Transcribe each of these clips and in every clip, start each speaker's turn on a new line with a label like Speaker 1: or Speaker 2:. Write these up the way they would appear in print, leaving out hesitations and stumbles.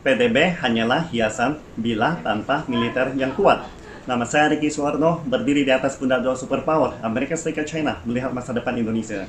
Speaker 1: PDB hanyalah hiasan bila tanpa militer yang kuat. Nama saya Ricky Suwarno, berdiri di atas pundak dua superpower, Amerika Serikat China, melihat masa depan Indonesia.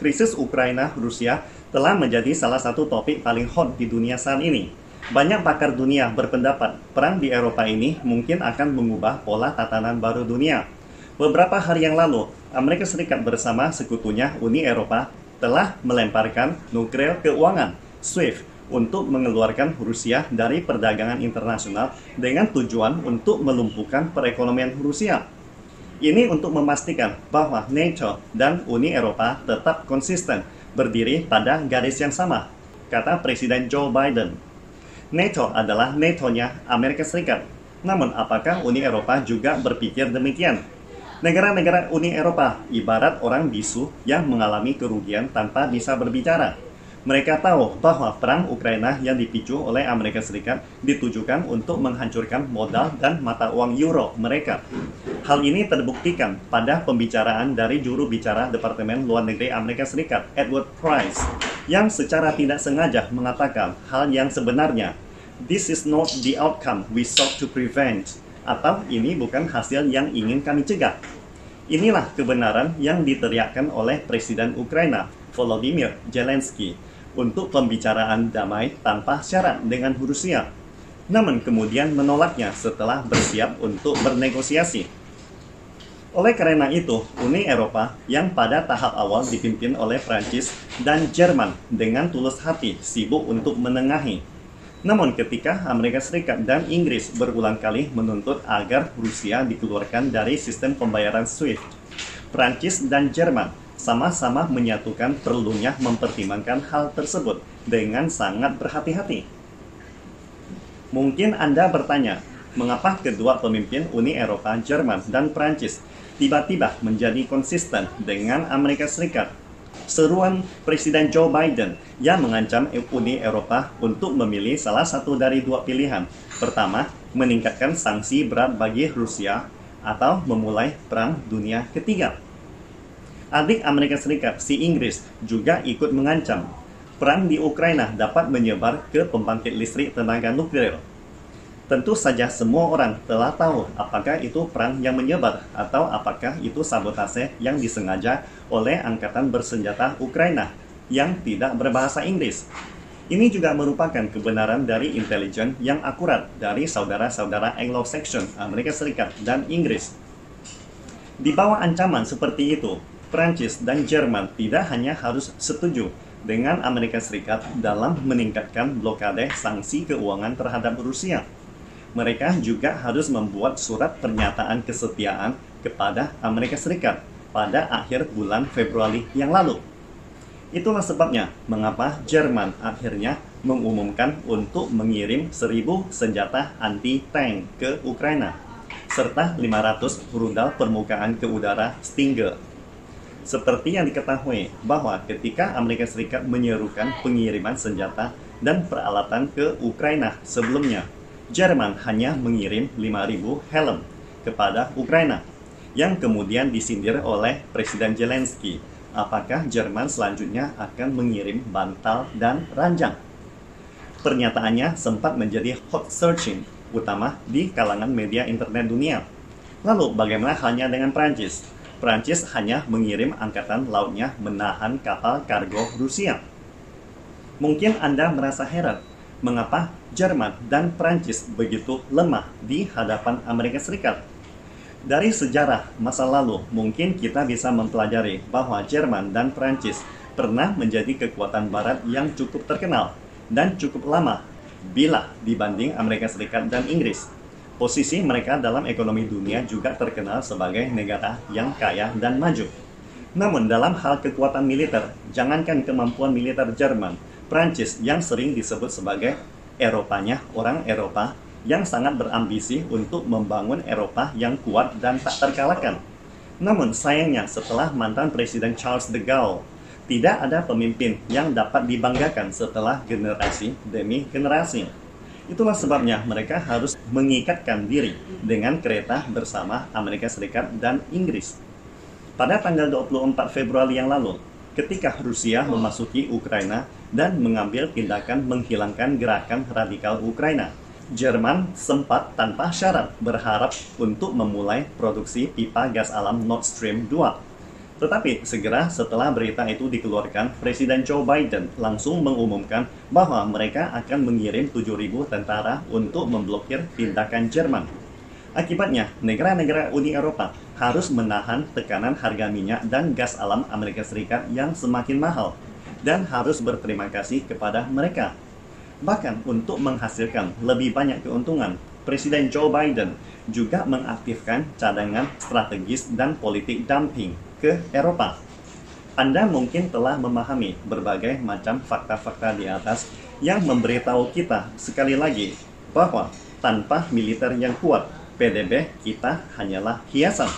Speaker 1: Krisis Ukraina-Rusia telah menjadi salah satu topik paling hot di dunia saat ini. Banyak pakar dunia berpendapat perang di Eropa ini mungkin akan mengubah pola tatanan baru dunia. Beberapa hari yang lalu, Amerika Serikat bersama sekutunya Uni Eropa telah melemparkan nuklir keuangan SWIFT untuk mengeluarkan Rusia dari perdagangan internasional dengan tujuan untuk melumpuhkan perekonomian Rusia. Ini untuk memastikan bahwa NATO dan Uni Eropa tetap konsisten berdiri pada garis yang sama, kata Presiden Joe Biden. NATO adalah NATO-nya Amerika Serikat. Namun apakah Uni Eropa juga berpikir demikian? Negara-negara Uni Eropa ibarat orang bisu yang mengalami kerugian tanpa bisa berbicara. Mereka tahu bahwa perang Ukraina yang dipicu oleh Amerika Serikat ditujukan untuk menghancurkan modal dan mata uang euro mereka. Hal ini terbuktikan pada pembicaraan dari juru bicara Departemen Luar Negeri Amerika Serikat, Edward Price, yang secara tidak sengaja mengatakan hal yang sebenarnya. This is not the outcome we sought to prevent. Atau ini bukan hasil yang ingin kami cegah. Inilah kebenaran yang diteriakkan oleh Presiden Ukraina, Volodymyr Zelensky, untuk pembicaraan damai tanpa syarat dengan Rusia, namun kemudian menolaknya setelah bersiap untuk bernegosiasi. Oleh karena itu, Uni Eropa yang pada tahap awal dipimpin oleh Prancis dan Jerman dengan tulus hati sibuk untuk menengahi. Namun ketika Amerika Serikat dan Inggris berulang kali menuntut agar Rusia dikeluarkan dari sistem pembayaran SWIFT, Prancis dan Jerman sama-sama menyatukan perlunya mempertimbangkan hal tersebut dengan sangat berhati-hati. Mungkin Anda bertanya, mengapa kedua pemimpin Uni Eropa, Jerman, dan Prancis tiba-tiba menjadi konsisten dengan Amerika Serikat? Seruan Presiden Joe Biden yang mengancam Uni Eropa untuk memilih salah satu dari dua pilihan. Pertama, meningkatkan sanksi berat bagi Rusia atau memulai Perang Dunia Ketiga. Adik Amerika Serikat, si Inggris, juga ikut mengancam perang di Ukraina dapat menyebar ke pembangkit listrik tenaga nuklir. Tentu saja semua orang telah tahu apakah itu perang yang menyebar atau apakah itu sabotase yang disengaja oleh angkatan bersenjata Ukraina yang tidak berbahasa Inggris. Ini juga merupakan kebenaran dari intelijen yang akurat dari saudara-saudara Anglo-Saxon Amerika Serikat dan Inggris. Di bawah ancaman seperti itu, Prancis dan Jerman tidak hanya harus setuju dengan Amerika Serikat dalam meningkatkan blokade sanksi keuangan terhadap Rusia. Mereka juga harus membuat surat pernyataan kesetiaan kepada Amerika Serikat pada akhir bulan Februari yang lalu. Itulah sebabnya mengapa Jerman akhirnya mengumumkan untuk mengirim 1.000 senjata anti-tank ke Ukraina, serta 500 rudal permukaan ke udara Stinger. Seperti yang diketahui bahwa ketika Amerika Serikat menyerukan pengiriman senjata dan peralatan ke Ukraina sebelumnya, Jerman hanya mengirim 5.000 helm kepada Ukraina, yang kemudian disindir oleh Presiden Zelensky. Apakah Jerman selanjutnya akan mengirim bantal dan ranjang? Pernyataannya sempat menjadi hot searching, utama di kalangan media internet dunia. Lalu bagaimana halnya dengan Prancis? Prancis hanya mengirim angkatan lautnya menahan kapal kargo Rusia. Mungkin Anda merasa heran, mengapa Jerman dan Prancis begitu lemah di hadapan Amerika Serikat? Dari sejarah masa lalu, mungkin kita bisa mempelajari bahwa Jerman dan Prancis pernah menjadi kekuatan barat yang cukup terkenal dan cukup lama bila dibanding Amerika Serikat dan Inggris. Posisi mereka dalam ekonomi dunia juga terkenal sebagai negara yang kaya dan maju. Namun dalam hal kekuatan militer, jangankan kemampuan militer Jerman, Prancis yang sering disebut sebagai Eropanya orang Eropa yang sangat berambisi untuk membangun Eropa yang kuat dan tak terkalahkan. Namun sayangnya setelah mantan Presiden Charles de Gaulle, tidak ada pemimpin yang dapat dibanggakan setelah generasi demi generasi. Itulah sebabnya mereka harus mengikatkan diri dengan kereta bersama Amerika Serikat dan Inggris. Pada tanggal 24 Februari yang lalu, ketika Rusia memasuki Ukraina dan mengambil tindakan menghilangkan gerakan radikal Ukraina. Jerman sempat tanpa syarat berharap untuk memulai produksi pipa gas alam Nord Stream 2. Tetapi segera setelah berita itu dikeluarkan, Presiden Joe Biden langsung mengumumkan bahwa mereka akan mengirim 7.000 tentara untuk memblokir tindakan Jerman. Akibatnya, negara-negara Uni Eropa harus menahan tekanan harga minyak dan gas alam Amerika Serikat yang semakin mahal dan harus berterima kasih kepada mereka. Bahkan untuk menghasilkan lebih banyak keuntungan, Presiden Joe Biden juga mengaktifkan cadangan strategis dan politik dumping ke Eropa. Anda mungkin telah memahami berbagai macam fakta-fakta di atas yang memberitahu kita sekali lagi bahwa tanpa militer yang kuat, PDB kita hanyalah hiasan.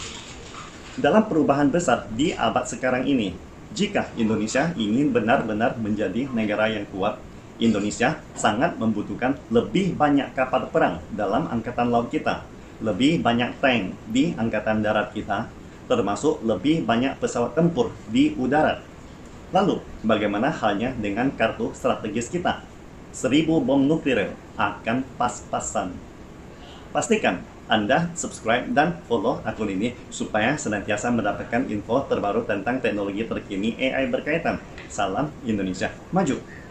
Speaker 1: Dalam perubahan besar di abad sekarang ini, jika Indonesia ingin benar-benar menjadi negara yang kuat, Indonesia sangat membutuhkan lebih banyak kapal perang dalam angkatan laut kita, lebih banyak tank di angkatan darat kita, termasuk lebih banyak pesawat tempur di udara. Lalu, bagaimana halnya dengan kartu strategis kita? 1.000 bom nuklir akan pas-pasan. Pastikan Anda subscribe dan follow akun ini supaya senantiasa mendapatkan info terbaru tentang teknologi terkini AI berkaitan. Salam Indonesia Maju!